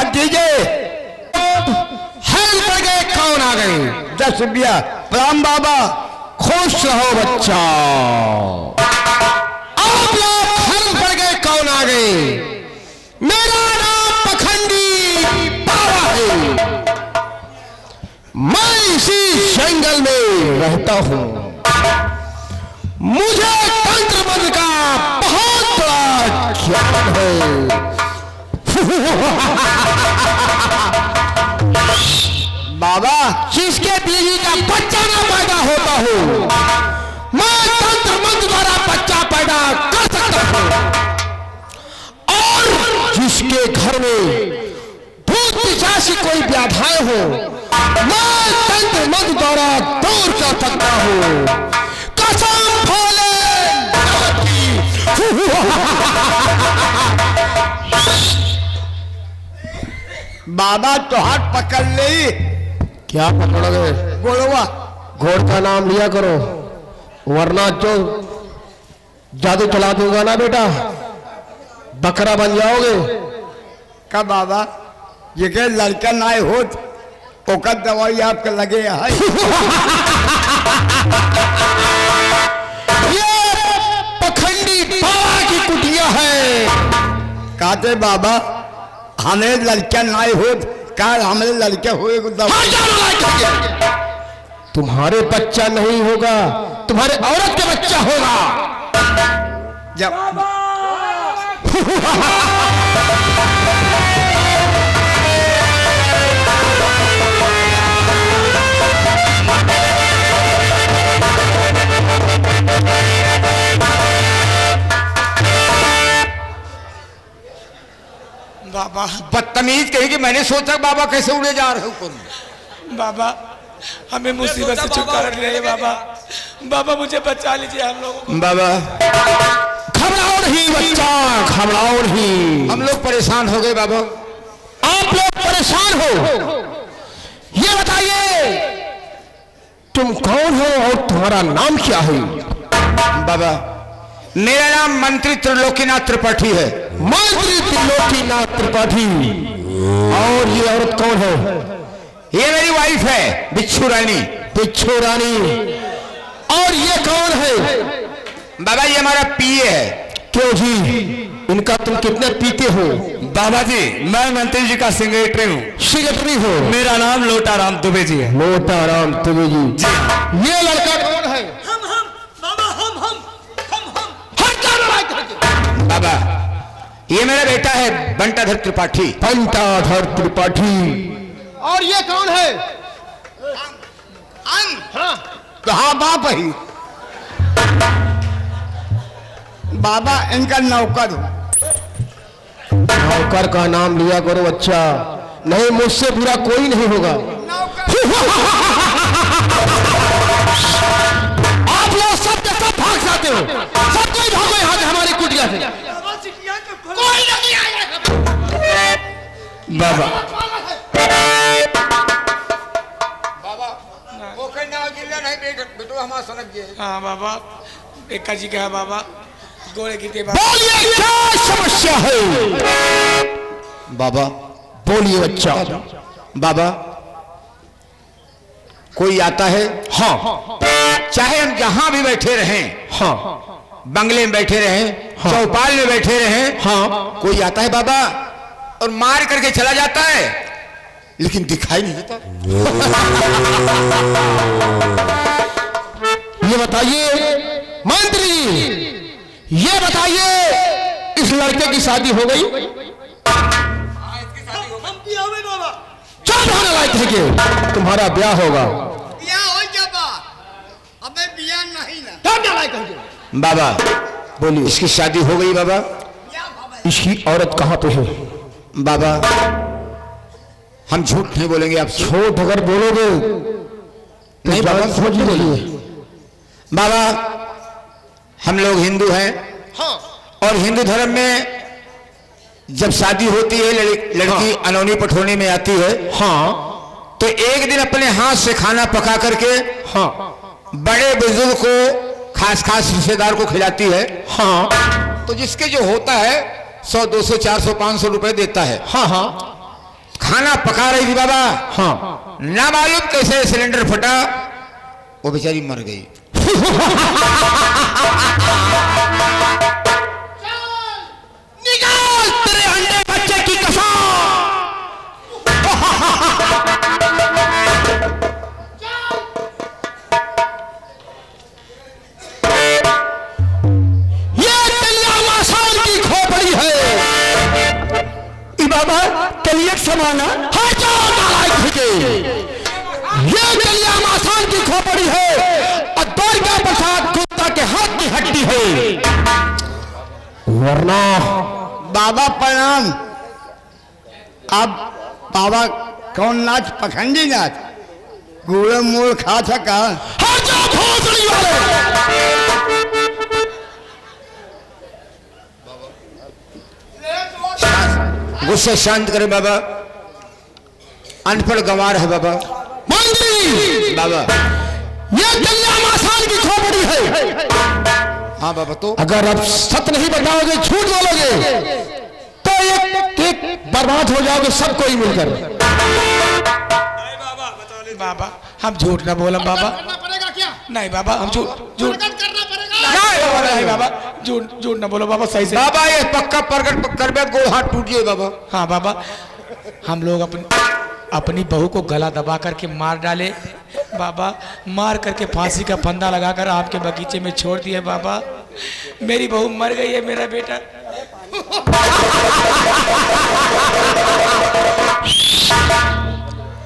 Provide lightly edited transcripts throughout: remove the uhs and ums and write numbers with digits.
भतीजे हेल पड़ गए, कौन आ गए? 10 रुपया। प्रणाम बाबा। खुश रहो बच्चा। आप लोग हेल पड़ गए, कौन आ गए? मेरा नाम पखंडी बाबा है। मैं इसी जंगल में रहता हूं। मुझे तंत्र मंत्र का बहुत बड़ा ज्ञान है। बाबा, जिसके बीवी का बच्चा ना पैदा होता हो, मैं तंत्र मंत्र द्वारा बच्चा पैदा कर सकता हूं। और जिसके घर में भूत पिशाच कोई व्याधाएं हो, मैं तंत्र मंत्र द्वारा दूर कर सकता हूं। कसम भोले बाबा तो हाथ पकड़ ले। क्या पकड़ोगे? घोड़वा। घोड़ का नाम लिया करो, वरना तो जादू चला दूंगा ना बेटा, बकरा बन जाओगे। का बाबा, ये के लड़का ना हो ओकर दवाई आपके लगे है। ये पखंडी बाबा की कुटिया है। कहते बाबा, हमें लड़का ना हो, काल हमें लड़के हुए। तुम्हारे बच्चा नहीं होगा, तुम्हारे औरत का बच्चा होगा। जब बाबा बदतमीज कहेगी। मैंने सोचा बाबा कैसे उड़े जा रहे हो। बाबा, हमें मुसीबत से छुटकारा दिलाइए बाबा। बाबा, मुझे बचा लीजिए हम लोगों को। बाबा, घबराओ नहीं बच्चा, घबराओ नहीं। हम लोग परेशान हो गए बाबा। आप लोग परेशान हो? ये बताइए तुम कौन हो और तुम्हारा नाम क्या है? बाबा, मेरा नाम मंत्री त्रिलोकीनाथ त्रिपाठी है। मंत्री त्रिलोकीनाथ त्रिपाठी। और ये औरत कौन है? ये मेरी वाइफ है, बिच्छू रानी। बिच्छू रानी। और ये कौन है? बाबा, ये हमारा पीए है। क्यों जी, इनका तुम कितने पीते हो? बाबा जी, मैं मंत्री जी का सेक्रेटरी हूँ। सेक्रेटरी हो? मेरा नाम लोटाराम दुबे जी है। लोटाराम दुबे जी। ये लड़का कौन है? बाबा, ये मेरा बेटा है बंटाधर त्रिपाठी। बंटाधर त्रिपाठी। और ये कौन है? हाँ, तो हाँ बाप ही। बाबा, इनका नौकर हो। नौकर का नाम लिया करो बच्चा, नहीं मुझसे बुरा कोई नहीं होगा। आप लोग सब के सब भाग जाते हो, सब कोई भागो यहाँ से, हमारी कुटिया से। कोई नहीं आएगा। बाबा, वो कहना गिल्ला नहीं बेटो हमारा समझ गए। हाँ बाबा, एका जी का है बाबा, गोले गिरते बाबा। बोलिए क्या समस्या है? बाबा बोलिए बच्चा। बाबा, कोई आता है? हाँ। चाहे हम जहां भी बैठे रहें, हाँ, बंगले में बैठे रहें, हाँ, चौपाल में बैठे रहें, हाँ, कोई आता है बाबा और मार करके चला जाता है, लेकिन दिखाई नहीं देता। ये बताइए मंत्री, ये बताइए इस लड़के की शादी हो गई? चुप होने लायक है कि तुम्हारा ब्याह होगा? बाबा बोलिए, इसकी शादी हो गई बाबा? इसकी औरत कहाँ पे है? बाबा, हम झूठ नहीं बोलेंगे। आप झूठ अगर बोलोगे नहीं बाबा, समझ लीजिए। बाबा, हम लोग हिंदू हैं, हाँ, और हिंदू धर्म में जब शादी होती है, लड़की हाँ, अनोनी पठोनी में आती है, हाँ, तो एक दिन अपने हाथ से खाना पका करके, हाँ, बड़े बुजुर्ग को, खास खास रिश्तेदार को खिलाती है, हाँ, तो जिसके जो होता है 100, 200, 400, 500 रुपए देता है, हाँ हाँ, खाना पका रही थी बाबा। हाँ। ना मालूम कैसे सिलेंडर फटा, वो बेचारी मर गई। निकाल तेरे अंडे बच्चे की कसम। ये कलिया मासान की खोपड़ी है। ई बाबा कलिया समाना हटो नालायक थे। ये कलिया मासान की खोपड़ी है और दुर्गा प्रसाद गुप्ता के हाथ की हड्डी है। वरना बाबा प्रणाम। अब बाबा कौन नाच? पखंडी नाच? गुड़ मूल खा सका? हट जाओ भोसड़ी वाले। गुस्से शांत करे बाबा, अनपढ़ गंवार है बाबा। मंत्री बाबा ये कलिया मासान की खोपड़ी है। हाँ बाबा। तो अगर आप सत्य नहीं बताओगे, झूठ बोलोगे, तो एक बर्बाद हो जाओगे सब कोई मिलकर। बाबा हम झूठ ना बोला बाबा। नहीं बाबा हम झूठ नहीं बाबा, झूठ ना बोलो बाबा, सही से। बाबा ये पक्का प्रकट कर बे, गोड़ हाथ टूट गए बाबा। हाँ बाबा, हम लोग अपनी बहू को गला दबा करके मार डाले बाबा, मार करके फांसी का फंदा लगाकर आपके बगीचे में छोड़ दिए बाबा। मेरी बहू मर गई है, मेरा बेटा।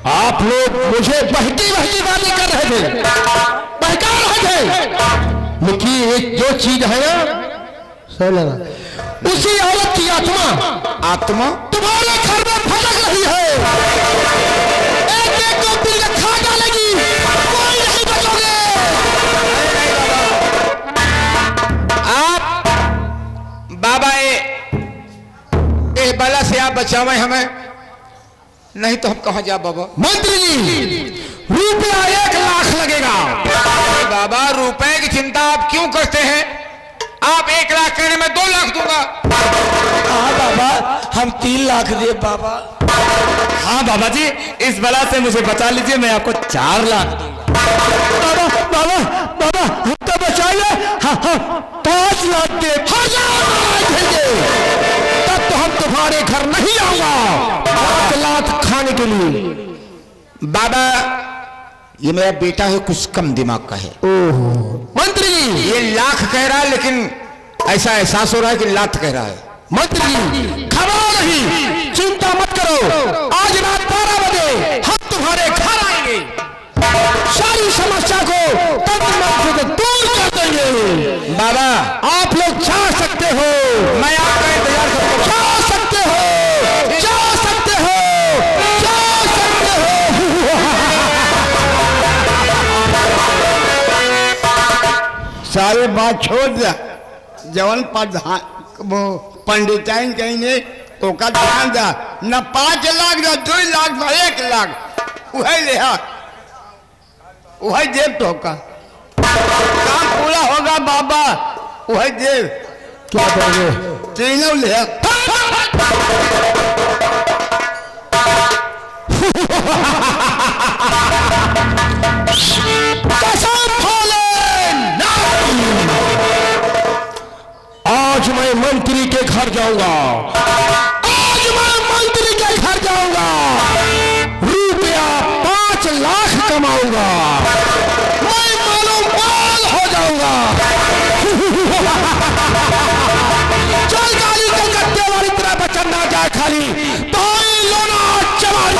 आप लोग मुझे बहकी बहकी बातें कर रहे थे, बहका रहे थे, लेकिन एक जो चीज है ना, सुन लेना, उसी औरत की आत्मा तुम्हारे घर में भटक रही है। एक एक को पी के खा डालेगी, कोई नहीं बचोगे। आप बाबा ये बला से आप बचावे हमें, नहीं तो हम कहाँ जा बाबा। मंत्री जी रुपया 1 लाख लगेगा। बाबा रुपए की चिंता आप क्यों करते हैं? आप 1 लाख कहने में 2 लाख दूंगा। हाँ बाबा हम 3 लाख दे बाबा। हाँ बाबा जी, इस बला से मुझे बचा लीजिए, मैं आपको 4 लाख दूंगा। बाबा बाबा बाबा हमको बचाइए। हाँ हाँ 5 लाख दे, 1000 देंगे, तब तो हम तुम्हारे घर नहीं आऊंगा 5 लाख खाने के लिए। बाबा ये मेरा बेटा है, कुछ कम दिमाग का है। मंत्री जी ये लाख कह रहा है, लेकिन ऐसा एहसास हो रहा है कि लाख कह रहा है। मंत्री जी घबराओ नहीं, चिंता मत करो, आज रात 12 बजे हम तुम्हारे घर आएंगे, सारी समस्या को तंत्र मंत्र से दूर कर देंगे। बाबा आप लोग जा सकते हो, मैं आपका इंतजार करता हूं। जा सकते हो, जा सकते हो, जा सकते हो। सारी बात छोड़ दे। जवन प्रधान वो पंडिताइन कहीं ओका ध्यान दा। न 5 लाख न 2 लाख न 1 लाख वही ले वही देव तो का काम पूरा होगा बाबा। वही देव क्या करोगे? तीनों ले। कसम खोले आज मैं मंत्री के घर जाऊंगा, आज मैं मंत्री के घर जाऊंगा, रुपया 5 लाख कमाऊंगा, मैं मालूम माल हो जाऊंगा। चल गाली के गद्दे वाली तरह बचन ना जाए खाली, भाई लोना चमारी।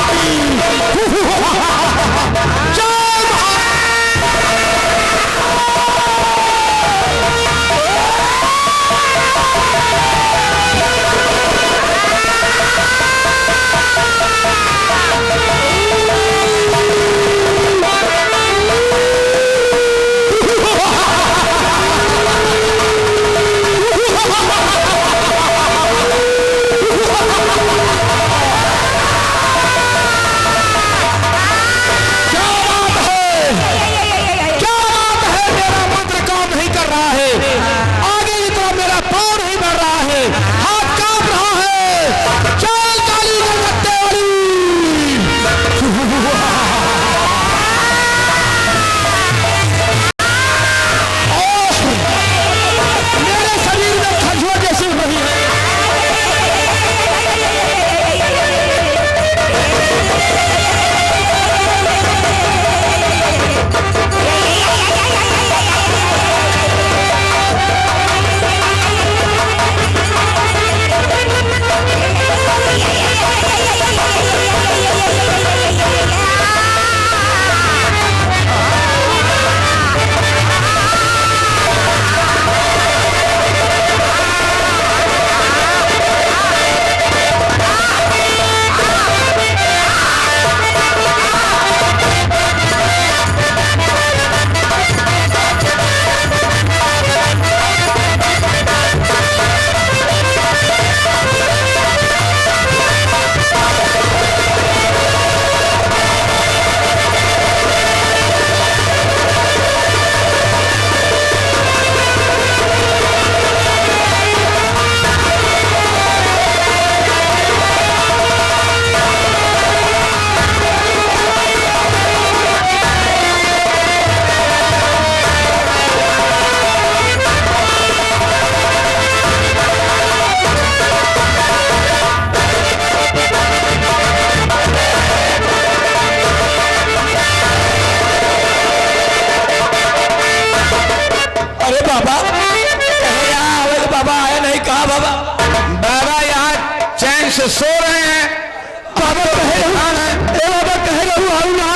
बाबा कहे यहाँ आवे बाबा आया नहीं कहा बाबा बाबा यहाँ चैन से सो रहे हैं। बाबा कहे रहूं ए बाबा कहे रहूं आऊं ना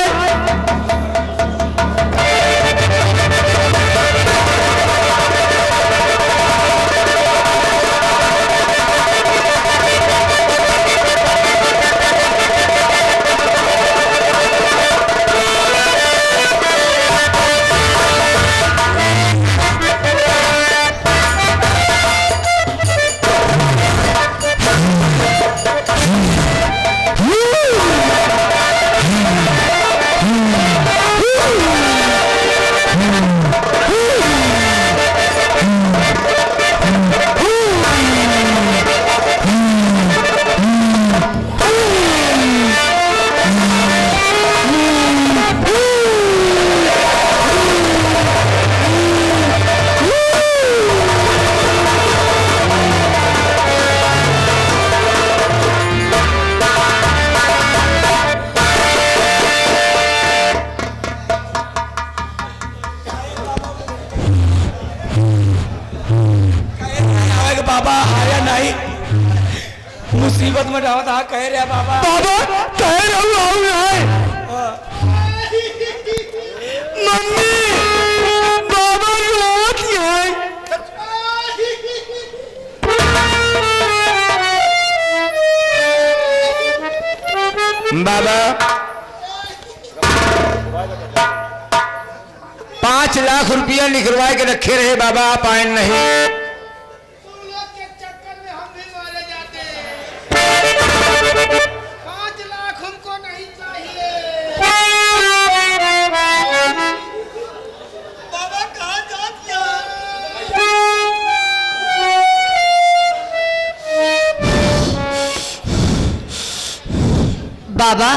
मुसीबत में डाला था कह रहा बाबा बाबा कहे रहूं आऊं ना मम्मी बाबा रोत है बाबा 5 लाख रुपया निकलवा के रखे रहे बाबा, आप आए नहीं। बाबा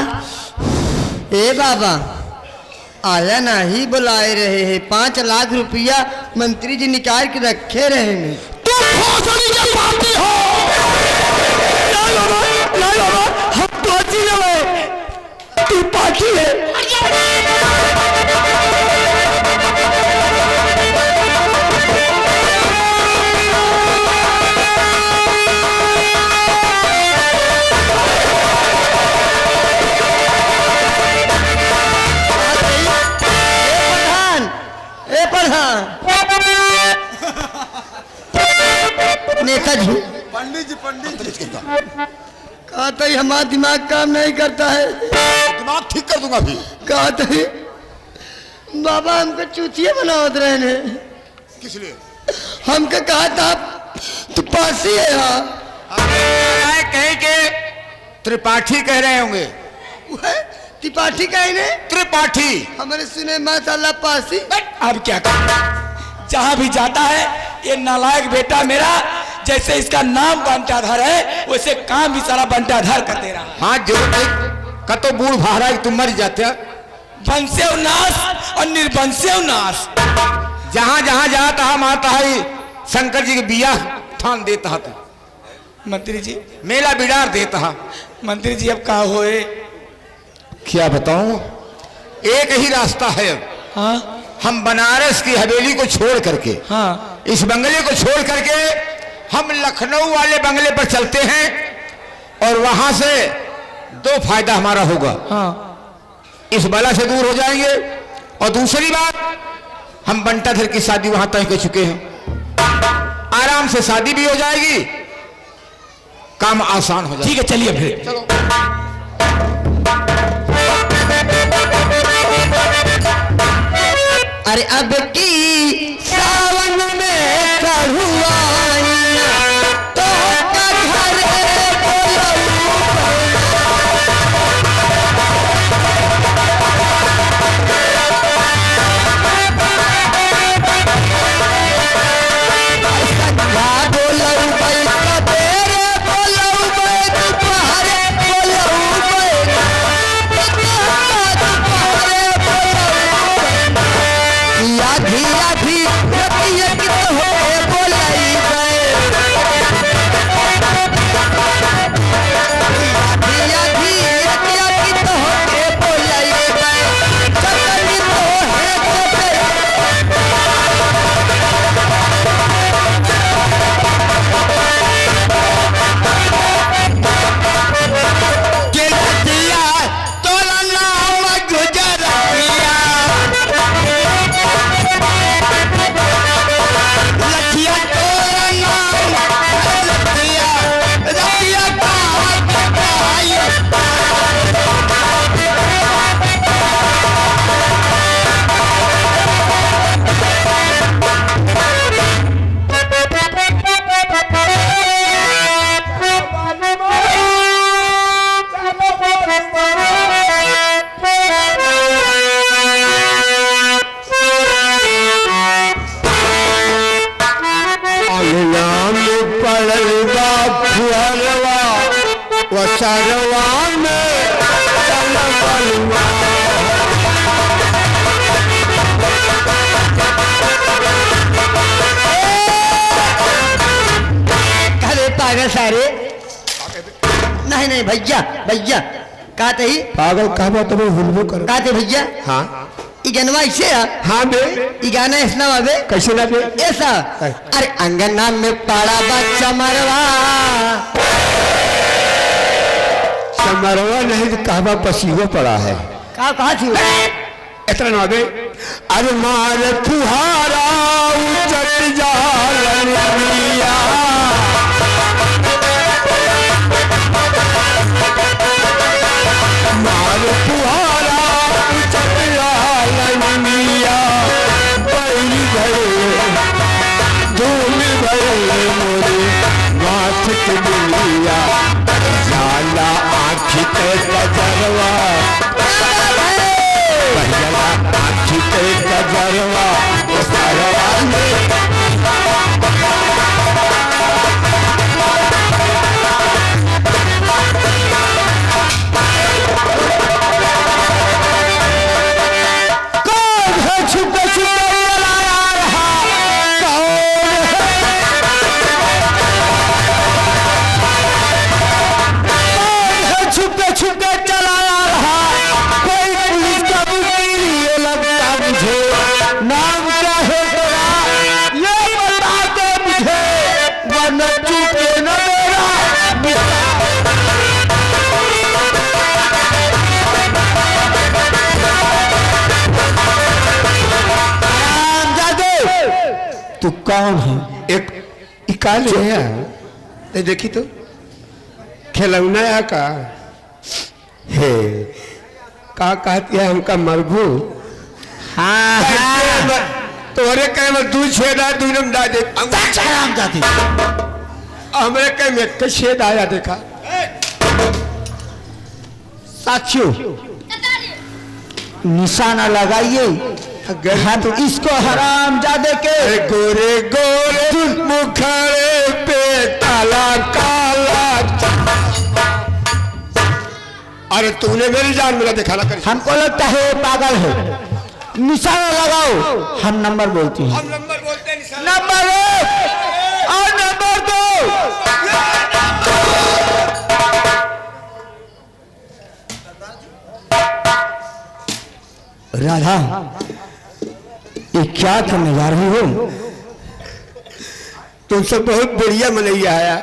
ए बाबा आया नहीं बुलाए रहे हैं। 5 लाख रुपया मंत्री जी निकाल के रखे रहे हैं। तुम भोसड़ी के पापी हो। नहीं बाबा हम पार्टी है, तू पार्टी है। नेता जी पंडित जी कहा था हमारा दिमाग काम नहीं करता है। दिमाग ठीक कर दूंगा भी। कहा था बाबा हमको चूतिया बनावत रहे ने। किस लिए? हमको कहा था तू पासी है। हाँ कहीं के त्रिपाठी कह रहे होंगे। त्रिपाठी कहीं ने त्रिपाठी हमारे सुने माशाल्लाह पासी। अब क्या करना, जहां भी जाता है ये नालायक बेटा मेरा, जैसे इसका नाम बंटाधर है वैसे काम भी सारा बंटाधर कर दे रहा है। हाँ जो कतो बूढ़ भारा तुम मर जाते वंशे नाश और निर्वंशे नाश। जहां जहां जाता है माता है शंकर जी के बिया ठान देता है। तू मंत्री जी मेला बिडार देता है। मंत्री जी अब कहा होए? क्या बताऊं, एक ही रास्ता है अब। हाँ हम बनारस की हवेली को छोड़ करके, हाँ इस बंगले को छोड़ करके हम लखनऊ वाले बंगले पर चलते हैं और वहां से 2 फायदा हमारा होगा। हाँ इस बला से दूर हो जाएंगे और दूसरी बात हम बंटाधर की शादी वहां तय कर चुके हैं, आराम से शादी भी हो जाएगी, काम आसान हो जाएगा। ठीक है चलिए फिर। चलो। अरे अब की सावन में चढ़ुआ तो धीरा भी सरवा में चल बलुआ। अरे पागल सारे नहीं नहीं भैया भैया कहते ही पागल कहबा तो हुलबो कर। कहते भैया हाँ ई गनवा ऐसे है हाँ बे ई गाना ऐसा बाबे कैसे ना बे ऐसा अरे अंगना में पड़ा बच्चा मरवा समरवा नहीं तो कहबा पसीहो पड़ा है। कहा थी इतना ना बे अरे मार फुहारा उचट जालन मिया मार फुहारा उचट जालन मिया बैल भरे धूल भरे मोरे माथ के दुनिया जाला आँखी के कजरवा भैया आँखी के कजरवा सरवा कौन है छुपे छुपे चलाया रहा कौन है छुपे छुपे चलाया रहा कोई पुलिस का वकील ये लगता मुझे नाम क्या है तेरा ये बता दे मुझे वरना चुपे न मेरा तू कौन है एक इकाले है देखी तो खिलौना या का हे का कहती है हमका मरभू। हाँ तोरे कहे में दू छेदा दू नम दा दे हमरे कहे में एक छेद आया देखा साथियों निशाना लगाइए हाँ तो इसको हराम जादे के गोरे गोरे मुखड़े पे काला काला। अरे तूने मेरी जान मेरा देखा ना कर हमको लगता है पागल है निशाना लगाओ हम नंबर बोलते हैं। हम नंबर बोलते हैं नंबर 1 और नंबर 2। राधा ये क्या करने जा रही हो तुमसे बहुत बढ़िया मनैया आया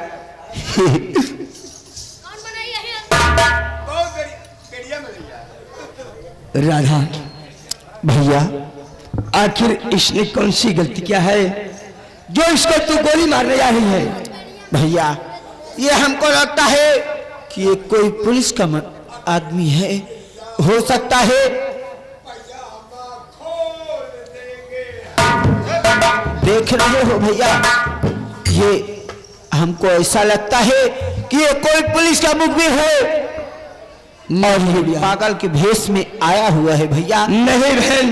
राधा भैया आखिर इसने कौन सी गलती किया है जो इसको तू गोली मारने जा रही है। भैया ये हमको लगता है कि ये कोई पुलिस का आदमी है हो सकता है देख रहे हो भैया ये हमको ऐसा लगता है कि ये कोई पुलिस का मुखबिर है और ये पागल के भेष में आया हुआ है भैया। नहीं बहन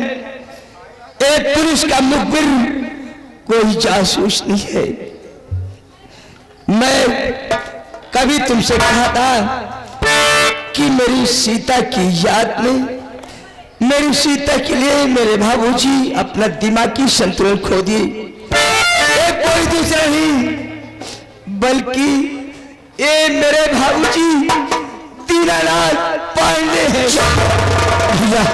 एक पुलिस का मुखबिर कोई जासूस नहीं है। मैं कभी तुमसे कहा था कि मेरी सीता की याद में मेरी सीता के लिए मेरे बाबूजी अपना दिमागी संतुलन खो दिए। एक कोई दूसरा नहीं बल्कि ये मेरे बाबूजी दीनानाथ पांडे हैं। भैया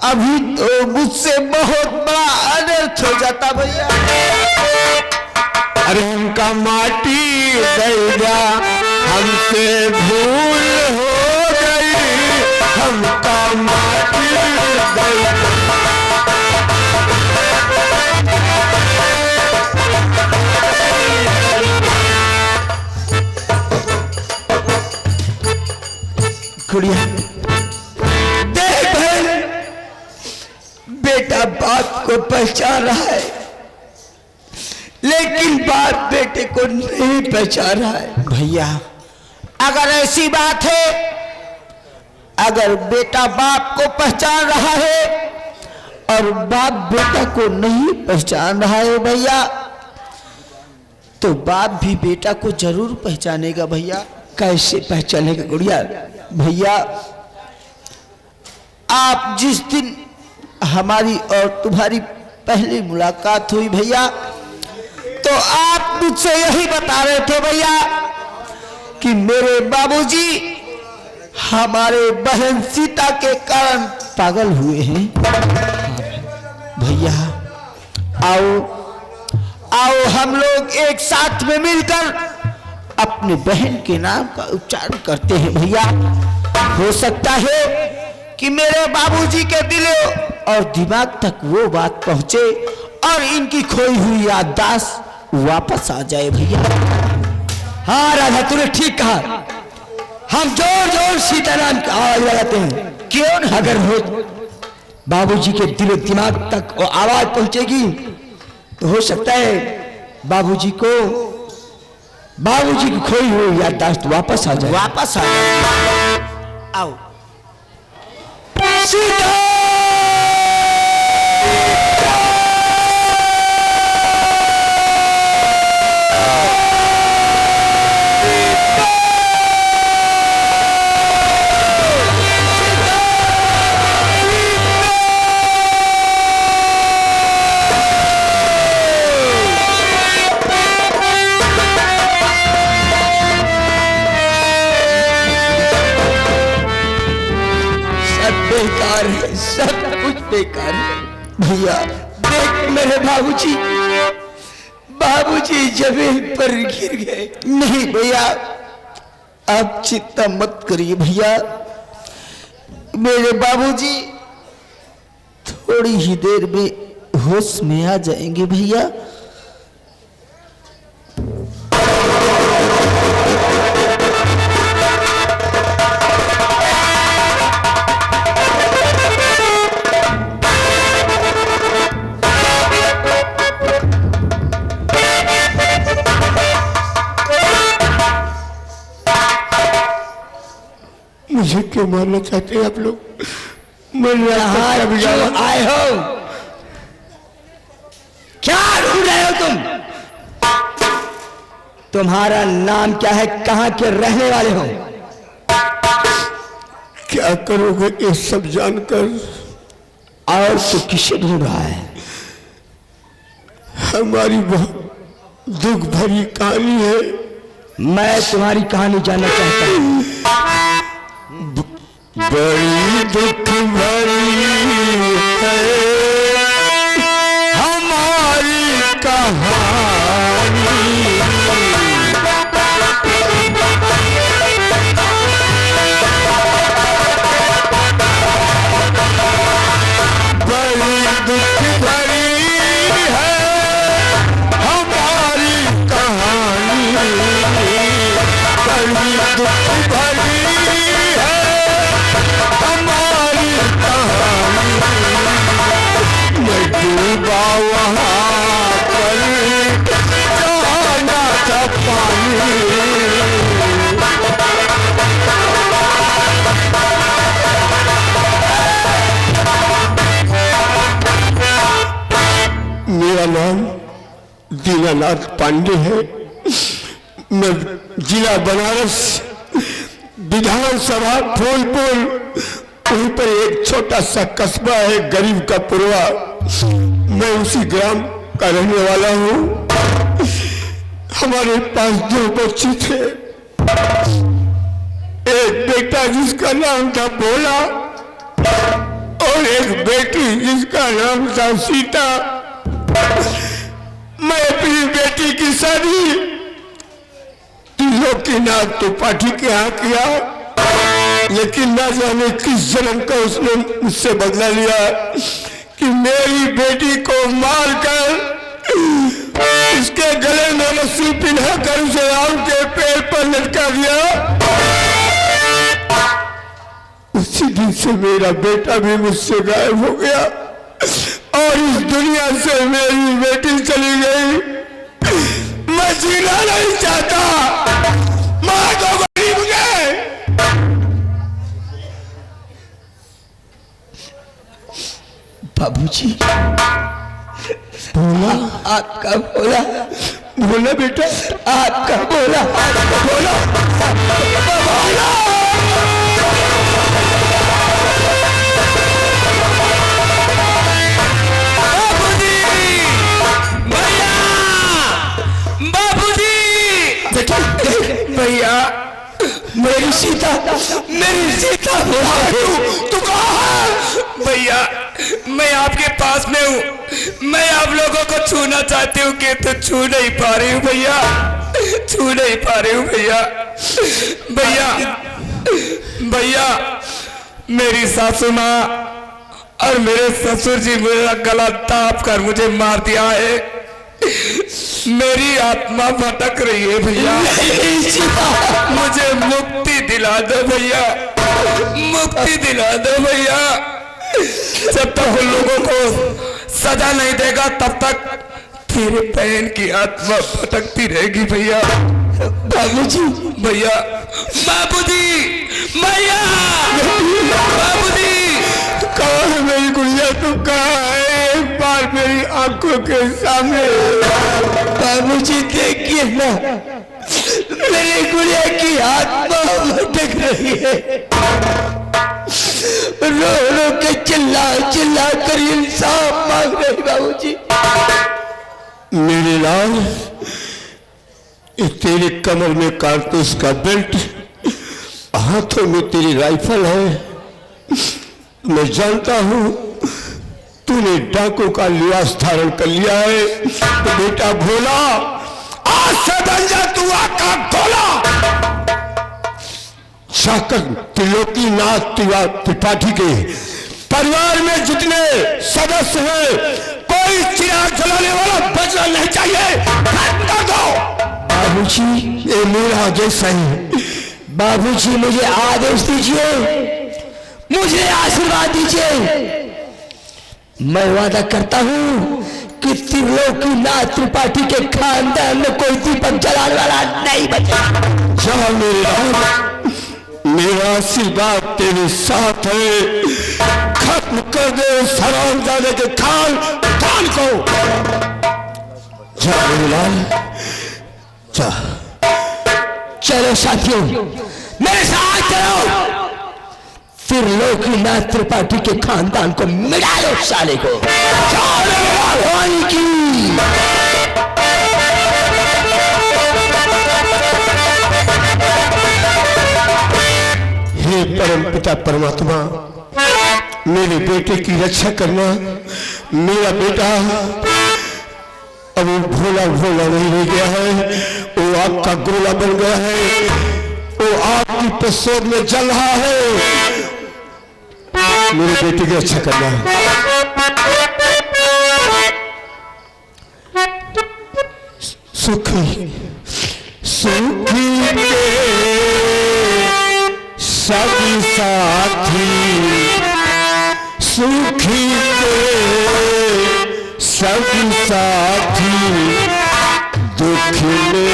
अभी तो मुझसे बहुत बड़ा अनर्थ हो जाता भैया। अरे उनका माटी गया हमसे भूल हो गई हमका माटी गई। खुड़िया देख बेटा बाप को पहचान रहा है लेकिन बाप बेटे को नहीं पहचान रहा है। भैया अगर ऐसी बात है अगर बेटा बाप को पहचान रहा है और बाप बेटा को नहीं पहचान रहा है भैया तो बाप भी बेटा को जरूर पहचानेगा भैया। कैसे पहचानेगा गुड़िया? भैया आप जिस दिन हमारी और तुम्हारी पहली मुलाकात हुई भैया, तो आप मुझसे यही बता रहे थे भैया कि मेरे बाबूजी हमारे बहन सीता के कारण पागल हुए हैं। भैया आओ आओ हम लोग एक साथ में मिलकर अपने बहन के नाम का उच्चारण करते हैं भैया। हो सकता है कि मेरे बाबूजी के दिल और दिमाग तक वो बात पहुंचे और इनकी खोई हुई याददाश्त वापस आ जाए भैया। हाँ राधा, तूने ठीक कहा। हम जोर जोर सीताराम की आवाज लगाते हैं। क्यों नहीं? अगर हो बाबूजी के दिल दिमाग तक वो आवाज पहुंचेगी तो हो सकता है बाबूजी की खोई हुई याददाश्त वापस आ जाए। वापस आ जाए। आओ सीता! बेकार है, सब कुछ बेकार है भैया। देख मेरे बाबूजी जमीन पर गिर गए। नहीं भैया आप चिंता मत करिए भैया, मेरे बाबूजी थोड़ी ही देर में होश में आ जाएंगे भैया। मुझे क्यों मारना चाहते हैं आप लोग? मैं क्यों आए हो? क्या ढूंढ रहे हो तुम? तुम्हारा नाम क्या है? कहां के रहने वाले हो? क्या करोगे ये सब जानकर? और तो किसे ढूंढ रहा है? हमारी बहुत दुख भरी कहानी है। मैं तुम्हारी कहानी जानना चाहता हूं। बड़ी दुख भरी है हमारी कहानी, बड़ी दुख भरी है हमारी कहानी, बड़ी दुख भरी है हमारी कहानी। मैं डूबा वहाँ पर जाना था पानी, मेरा नाम दीनानाथ पांडे है। मैं जिला बनारस विधानसभा फूलपुर, वहीं पर एक छोटा सा कस्बा है गरीब का पुरवा, मैं उसी ग्राम का रहने वाला हूँ। हमारे पास 2 बच्चे थे, एक बेटा जिसका नाम था भोला और एक बेटी जिसका नाम था सीता। मैं अपनी बेटी की शादी लोकीनाथ त्रिपाठी के यहाँ किया, लेकिन न जाने किस जन्म का उसने मुझसे बदला लिया कि मेरी बेटी को मारकर उसके गले में रस्सी पिन्हाकर उसे आम के पेड़ पर लटका दिया। उसी दिन से मेरा बेटा भी मुझसे गायब हो गया और इस दुनिया से मेरी बेटी चली गई। मैं जीना नहीं चाहता, मार दो गरीब मुझे। बाबूजी, भोला आपका भोला बोला बेटा, आपका बोला बोलो बोलो। भैया मेरी सीता तू कहाँ है? भैया मैं आपके पास में हूँ, मैं आप लोगों को छूना चाहती हूँ कि तो छू नहीं पा रही हूँ भैया, छू नहीं पा रही हूँ भैया। भैया भैया मेरी सासू माँ और मेरे ससुर जी मेरा गला दाब कर मुझे मार दिया है, मेरी आत्मा भटक रही है भैया, मुझे मुक्ति दिला दो भैया, मुक्ति दिला दो भैया। जब तक उन लोगों को सजा नहीं देगा तब तक तेरे बहन की आत्मा भटकती रहेगी भैया। बाबूजी भैया बाबूजी भैया बाबूजी कहाँ है मेरी गुड़िया? तू कहाँ है? एक बार मेरी आंखों के सामने। बाबूजी देखिए ना, मेरी गुड़िया की आत्मा भटक रही है, रो रो के चिल्ला चिल्ला कर इंसाफ मांग रही। बाबूजी मेरे लाल, ये तेरे कमर में कारतूस का बेल्ट, हाथों में तेरी राइफल है। मैं जानता हूं तूने डाकू का लिबास धारण कर लिया है, तो बेटा भोला आज से बन जा तू आका भोला। जाकर त्रिलोकी नाथ त्रिपाठी के परिवार में जितने सदस्य हैं, कोई चिराग जलाने वाला बचना नहीं चाहिए, खत्म कर दो। बाबूजी ये मेरा आदेश है। बाबूजी मुझे आदेश दीजिए, मुझे आशीर्वाद दीजिए। मैं वादा करता हूँ कि त्रिलोकी नाथ त्रिपाठी के खानदान में कोई दीपक जलाने वाला नहीं बचा। जा मेरे राम, मेरा आशीर्वाद तेरे साथ है। खत्म कर दे सराम जाने के खान को। जा मेरे लाल, जा। चलो साथियों, मेरे साथ चलो, त्रिलोकी नाथ त्रिपाठी के खानदान को मिटा लो साले को। भगवान की हे परम पिता परमात्मा, मेरे बेटे की रक्षा करना। मेरा बेटा अब वो भोला भोला नहीं रह गया है, वो आग का गोला बन गया है, वो आग की प्रसोद में जल रहा है। मेरे बेटे की रक्षा करना है। सुखी सुखी के सभी साथी, सुखी के सभी साथी, दुख में